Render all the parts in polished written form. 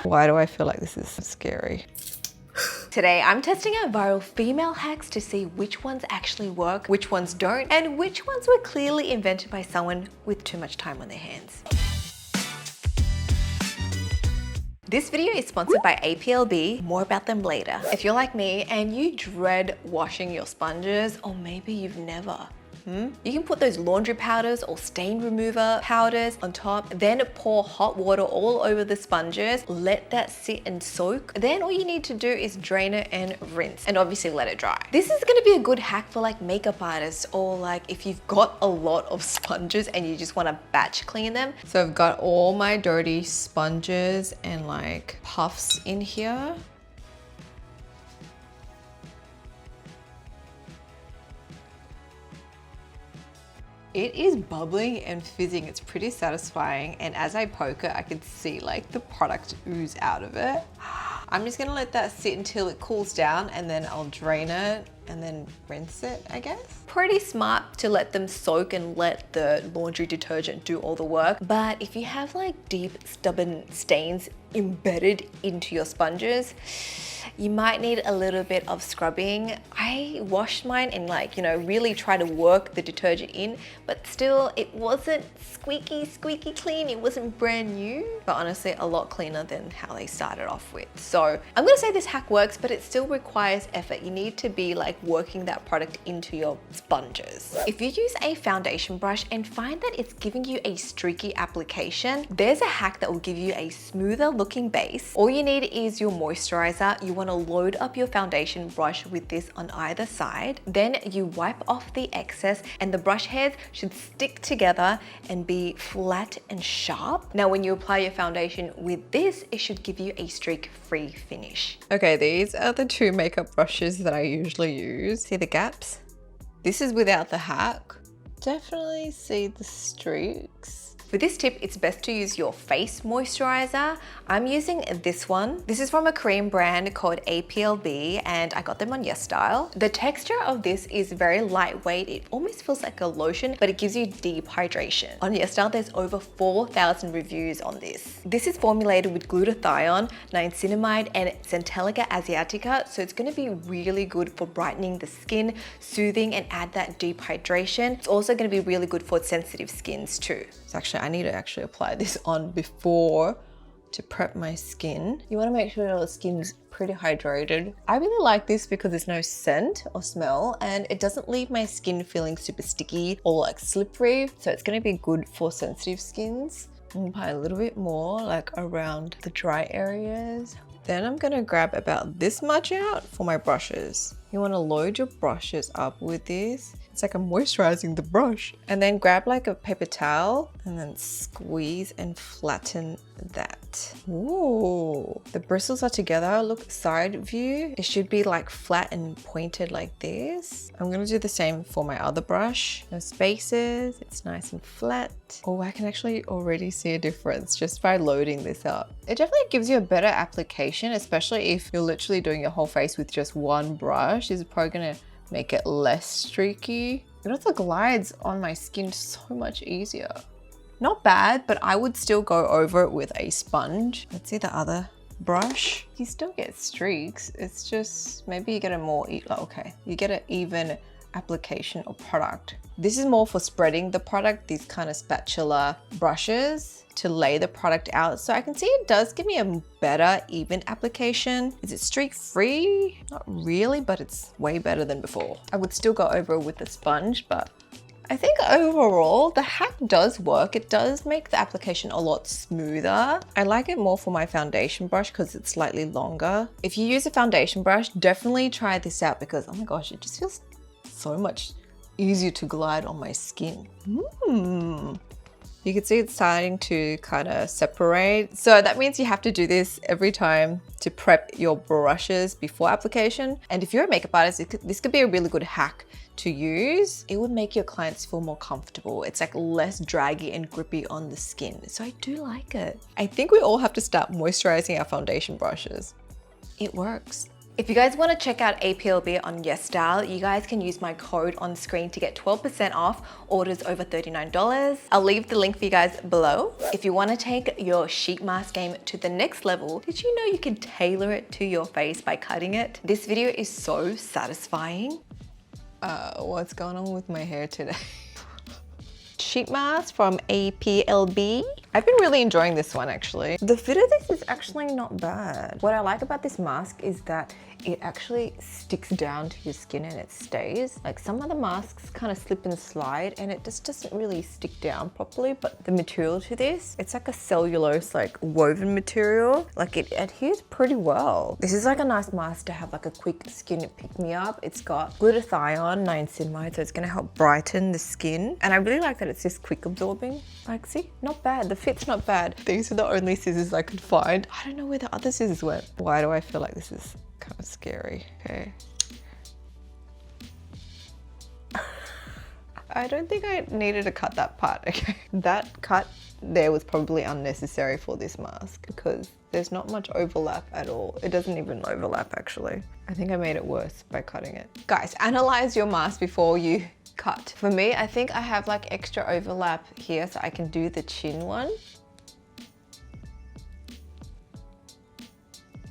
Why do I feel like this is scary? Today, I'm testing out viral female hacks to see which ones actually work, which ones don't, and which ones were clearly invented by someone with too much time on their hands. This video is sponsored by APLB, more about them later. If you're like me and you dread washing your sponges, or maybe you've never, you can put those laundry powders or stain remover powders on top, then pour hot water all over the sponges, let that sit and soak. Then all you need to do is drain it and rinse, and obviously let it dry. This is gonna be a good hack for like makeup artists, or like if you've got a lot of sponges and you just wanna batch clean them. So I've got all my dirty sponges and like puffs in here. It is bubbling and fizzing. It's pretty satisfying. And as I poke it, I can see like the product ooze out of it. I'm just gonna let that sit until it cools down, and then I'll drain it and then rinse it, I guess. Pretty smart to let them soak and let the laundry detergent do all the work. But if you have like deep, stubborn stains embedded into your sponges, you might need a little bit of scrubbing. I washed mine and like, really try to work the detergent in, but still it wasn't squeaky clean. It wasn't brand new, but honestly a lot cleaner than how they started off with. So I'm gonna say this hack works, but it still requires effort. You need to be like working that product into your sponges. If you use a foundation brush and find that it's giving you a streaky application, there's a hack that will give you a smoother looking base. All you need is your moisturizer. You want to load up your foundation brush with this on either side. Then you wipe off the excess, and the brush heads should stick together and be flat and sharp. Now when you apply your foundation with this, it should give you a streak-free finish. Okay, these are the two makeup brushes that I usually use. See the gaps? This is without the hack. Definitely see the streaks. For this tip, it's best to use your face moisturizer. I'm using this one. This is from a Korean brand called APLB, and I got them on YesStyle. The texture of this is very lightweight. It almost feels like a lotion, but it gives you deep hydration. On YesStyle, there's over 4,000 reviews on this. This is formulated with glutathione, niacinamide, and Centellica asiatica, so it's gonna be really good for brightening the skin, soothing, and add that deep hydration. It's also gonna be really good for sensitive skins too. So actually, I need to actually apply this on before to prep my skin. You want to make sure your skin's pretty hydrated. I really like this because there's no scent or smell, and it doesn't leave my skin feeling super sticky or like slippery. So it's going to be good for sensitive skins. I'm gonna apply a little bit more like around the dry areas. Then I'm gonna grab about this much out for my brushes. You wanna load your brushes up with this. It's like I'm moisturizing the brush. And then grab like a paper towel and then squeeze and flatten that. Ooh, the bristles are together. Look, side view. It should be like flat and pointed like this. I'm gonna do the same for my other brush. No spaces, it's nice and flat. Oh, I can actually already see a difference just by loading this up. It definitely gives you a better application, especially if you're literally doing your whole face with just one brush. It's probably gonna make it less streaky. It also glides on my skin so much easier. Not bad, but I would still go over it with a sponge. Let's see the other brush. You still get streaks. It's just maybe you get a more, okay, you get an even application of product. This is more for spreading the product, these kind of spatula brushes to lay the product out. So I can see it does give me a better even application. Is it streak free? Not really, but it's way better than before. I would still go over it with a sponge, but I think overall the hack does work. It does make the application a lot smoother. I like it more for my foundation brush because it's slightly longer. If you use a foundation brush, definitely try this out because oh my gosh, it just feels so much easier to glide on my skin. You can see it's starting to kind of separate. So that means you have to do this every time to prep your brushes before application. And if you're a makeup artist, this could be a really good hack to use. It would make your clients feel more comfortable. It's like less draggy and grippy on the skin. So I do like it. I think we all have to start moisturizing our foundation brushes. It works. If you guys want to check out APLB on YesStyle, you guys can use my code on screen to get 12% off orders over $39. I'll leave the link for you guys below. If you want to take your sheet mask game to the next level, did you know you can tailor it to your face by cutting it? This video is so satisfying. What's going on with my hair today? Sheet mask from APLB. I've been really enjoying this one actually. The fit of this is actually not bad. What I like about this mask is that it actually sticks down to your skin and it stays. Like some other masks kind of slip and slide and it just doesn't really stick down properly, but the material to this, it's like a cellulose like woven material. Like it adheres pretty well. This is like a nice mask to have like a quick skin pick me up. It's got glutathione, niacinamide, so it's gonna help brighten the skin. And I really like that it's just quick absorbing. Like see, not bad, the fit's not bad. These are the only scissors I could find. I don't know where the other scissors went. Why do I feel like this is kind of scary? Okay. I don't think I needed to cut that part, okay? That cut there was probably unnecessary for this mask because there's not much overlap at all. It doesn't even overlap actually. I think I made it worse by cutting it. Guys, analyze your mask before you cut. For me, I think I have like extra overlap here so I can do the chin one.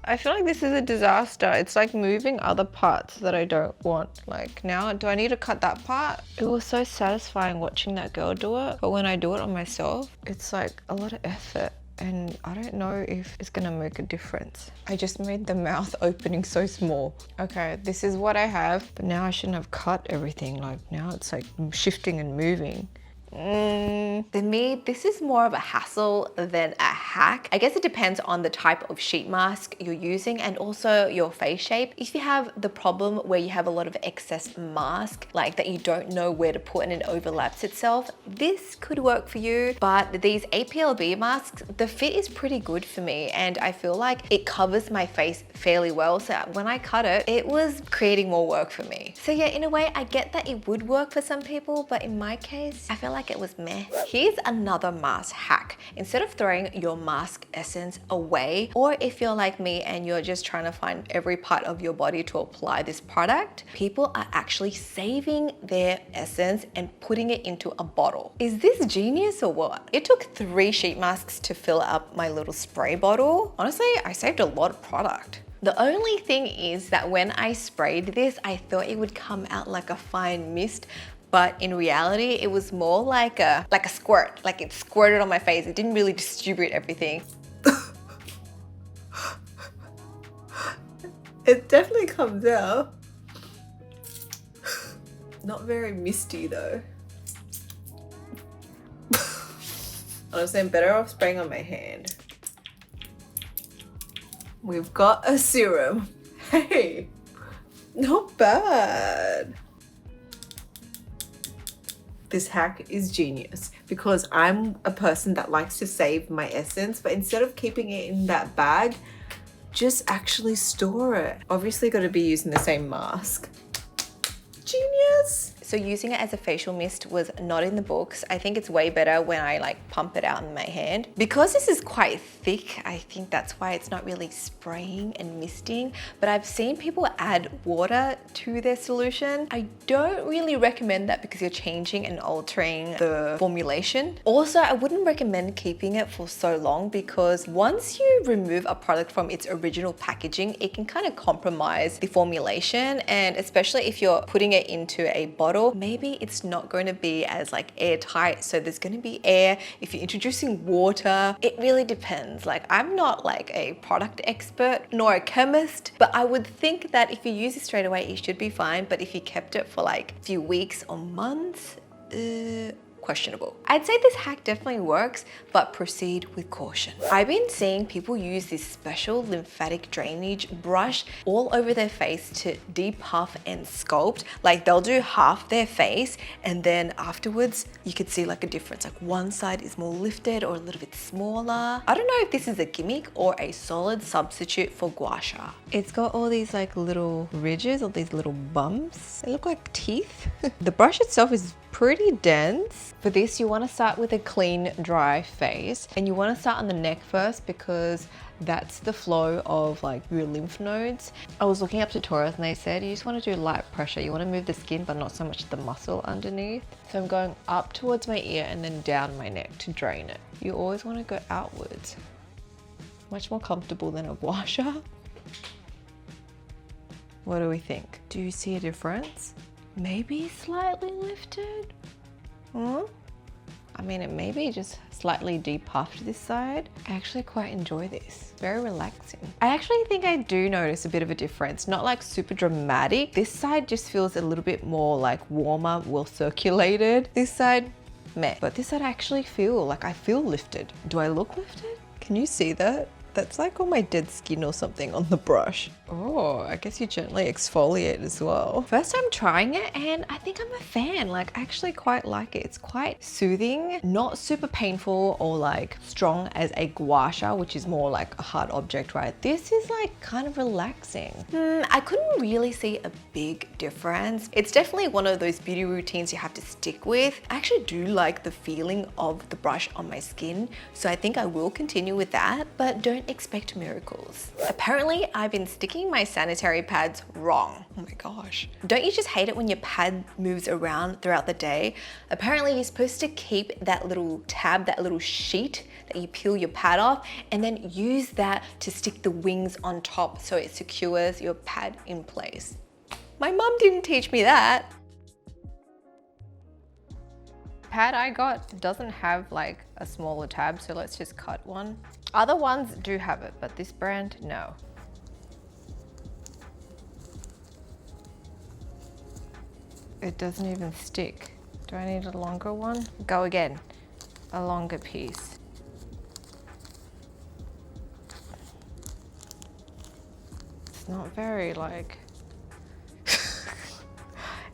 I feel like this is a disaster. It's like moving other parts that I don't want. Like now, do I need to cut that part? It was so satisfying watching that girl do it. But when I do it on myself, it's like a lot of effort. And I don't know if it's gonna make a difference. I just made the mouth opening so small. Okay, this is what I have, but now I shouldn't have cut everything. Like now it's like shifting and moving. For me, this is more of a hassle than a hack. I guess it depends on the type of sheet mask you're using and also your face shape. If you have the problem where you have a lot of excess mask, like that you don't know where to put and it overlaps itself, this could work for you. But these APLB masks, the fit is pretty good for me and I feel like it covers my face fairly well. So when I cut it, it was creating more work for me. So yeah, in a way, I get that it would work for some people, but in my case, I feel like it was meh. Here's another mask hack. Instead of throwing your mask essence away, or if you're like me and you're just trying to find every part of your body to apply this product, people are actually saving their essence and putting it into a bottle. Is this genius or what? It took 3 sheet masks to fill up my little spray bottle. Honestly, I saved a lot of product. The only thing is that when I sprayed this, I thought it would come out like a fine mist, but in reality, it was more like a squirt. Like it squirted on my face. It didn't really distribute everything. It definitely comes out. Not very misty though. Honestly, I'm better off spraying on my hand. We've got a serum. Hey, not bad. This hack is genius because I'm a person that likes to save my essence, but instead of keeping it in that bag, just actually store it. Obviously got to be using the same mask. Genius. So using it as a facial mist was not in the books. I think it's way better when I like pump it out in my hand. Because this is quite thick, I think that's why it's not really spraying and misting, but I've seen people add water to their solution. I don't really recommend that because you're changing and altering the formulation. Also, I wouldn't recommend keeping it for so long because once you remove a product from its original packaging, it can kind of compromise the formulation, and especially if you're putting it into a bottle, maybe it's not going to be as like airtight, so there's going to be air. If you're introducing water, it really depends. Like I'm not like a product expert nor a chemist, but I would think that if you use it straight away, it should be fine. But if you kept it for like a few weeks or months, questionable. I'd say this hack definitely works, but proceed with caution. I've been seeing people use this special lymphatic drainage brush all over their face to depuff and sculpt. Like they'll do half their face and then afterwards you could see like a difference. Like one side is more lifted or a little bit smaller. I don't know if this is a gimmick or a solid substitute for gua sha. It's got all these like little ridges or these little bumps. They look like teeth. The brush itself is pretty dense. For this, you want to start with a clean, dry face, and you want to start on the neck first because that's the flow of like your lymph nodes. I was looking up tutorials and they said you just want to do light pressure. You want to move the skin, but not so much the muscle underneath. So I'm going up towards my ear and then down my neck to drain it. You always want to go outwards. Much more comfortable than a gua sha. What do we think? Do you see a difference? Maybe slightly lifted? I mean, it may be just slightly depuffed this side. I actually quite enjoy this. Very relaxing. I actually think I do notice a bit of a difference. Not like super dramatic. This side just feels a little bit more like warmer, well circulated. This side, meh. But this side I actually feel like I feel lifted. Do I look lifted? Can you see that? That's like all my dead skin or something on the brush. Oh, I guess you gently exfoliate as well. First time trying it and I think I'm a fan. Like I actually quite like it. It's quite soothing, not super painful or like strong as a gua sha, which is more like a hard object, right? This is like kind of relaxing. I couldn't really see a big difference. It's definitely one of those beauty routines you have to stick with. I actually do like the feeling of the brush on my skin, so I think I will continue with that, but don't expect miracles. Apparently, I've been sticking my sanitary pads wrong. Oh my gosh. Don't you just hate it when your pad moves around throughout the day? Apparently, you're supposed to keep that little tab, that little sheet that you peel your pad off, and then use that to stick the wings on top so it secures your pad in place. My mum didn't teach me that. Pad I got doesn't have like a smaller tab, so let's just cut one. Other ones do have it, but this brand, no. It doesn't even stick. Do I need a longer one? Go again, a longer piece. It's not very like...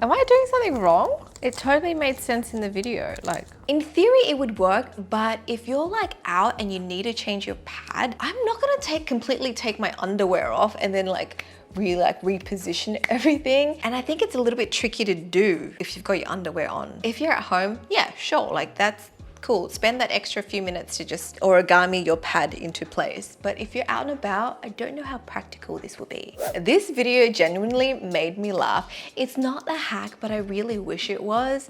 Am I doing something wrong? It totally made sense in the video, like. In theory, it would work, but if you're like out and you need to change your pad, I'm not gonna completely take my underwear off and then like reposition everything. And I think it's a little bit tricky to do if you've got your underwear on. If you're at home, yeah, sure, like that's cool. Spend that extra few minutes to just origami your pad into place. But if you're out and about, I don't know how practical this will be. This video genuinely made me laugh. It's not a hack, but I really wish it was.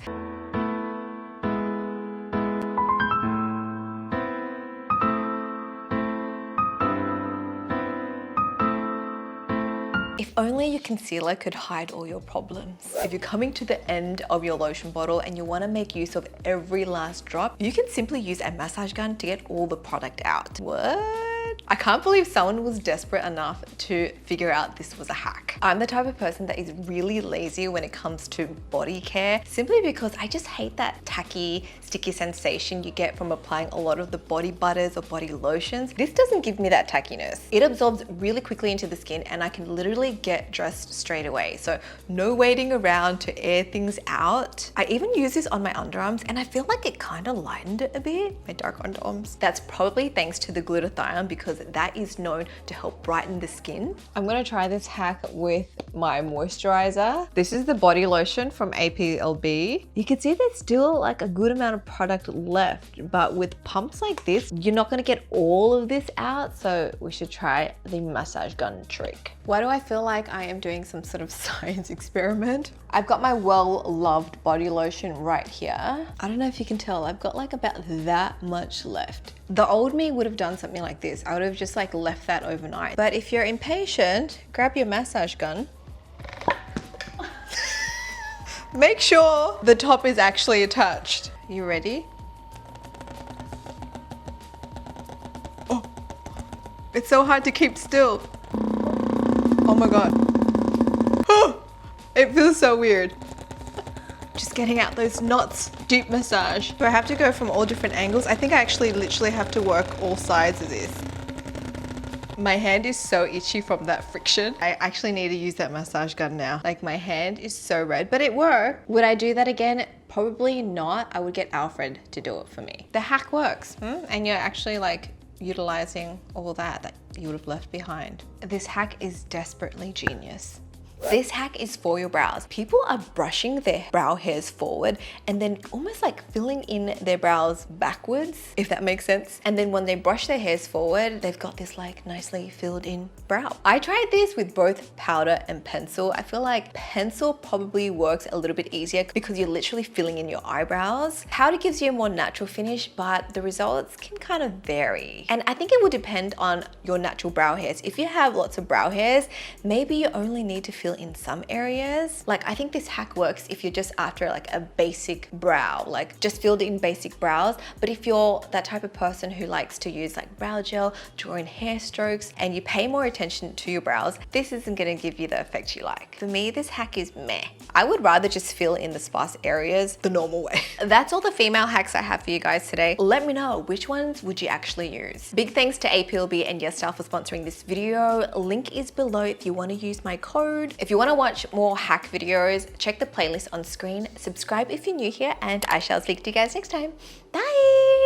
If only your concealer could hide all your problems. If you're coming to the end of your lotion bottle and you want to make use of every last drop, you can simply use a massage gun to get all the product out. What? I can't believe someone was desperate enough to figure out this was a hack. I'm the type of person that is really lazy when it comes to body care, simply because I just hate that tacky, sticky sensation you get from applying a lot of the body butters or body lotions. This doesn't give me that tackiness. It absorbs really quickly into the skin and I can literally get dressed straight away. So no waiting around to air things out. I even use this on my underarms and I feel like it kind of lightened it a bit, my dark underarms. That's probably thanks to the glutathione because that is known to help brighten the skin. I'm gonna try this hack with my moisturizer. This is the body lotion from APLB. You can see there's still like a good amount of product left, but with pumps like this, you're not gonna get all of this out, so we should try the massage gun trick. Why do I feel like I am doing some sort of science experiment? I've got my well-loved body lotion right here. I don't know if you can tell, I've got like about that much left. The old me would have done something like this. I would have just like left that overnight. But if you're impatient, grab your massage gun. Make sure the top is actually attached. You ready? Oh, it's so hard to keep still. Oh my God. Oh, it feels so weird. Just getting out those knots. Deep massage. Do I have to go from all different angles? I think I actually literally have to work all sides of this. My hand is so itchy from that friction. I actually need to use that massage gun now. Like my hand is so red, but it worked. Would I do that again? Probably not. I would get Alfred to do it for me. The hack works, and you're actually like utilizing all that you would have left behind. This hack is desperately genius. This hack is for your brows. People are brushing their brow hairs forward and then almost like filling in their brows backwards, if that makes sense. And then when they brush their hairs forward, they've got this like nicely filled in brow. I tried this with both powder and pencil. I feel like pencil probably works a little bit easier because you're literally filling in your eyebrows. Powder gives you a more natural finish, but the results can kind of vary. And I think it will depend on your natural brow hairs. If you have lots of brow hairs, maybe you only need to fill in some areas. Like I think this hack works if you're just after like a basic brow, like just filled in basic brows. But if you're that type of person who likes to use like brow gel, draw in hair strokes, and you pay more attention to your brows, this isn't gonna give you the effect you like. For me, this hack is meh. I would rather just fill in the sparse areas the normal way. That's all the female hacks I have for you guys today. Let me know, which ones would you actually use? Big thanks to APLB and YesStyle for sponsoring this video. Link is below if you want to use my code. If you want to watch more hack videos, check the playlist on screen. Subscribe if you're new here, and I shall speak to you guys next time. Bye!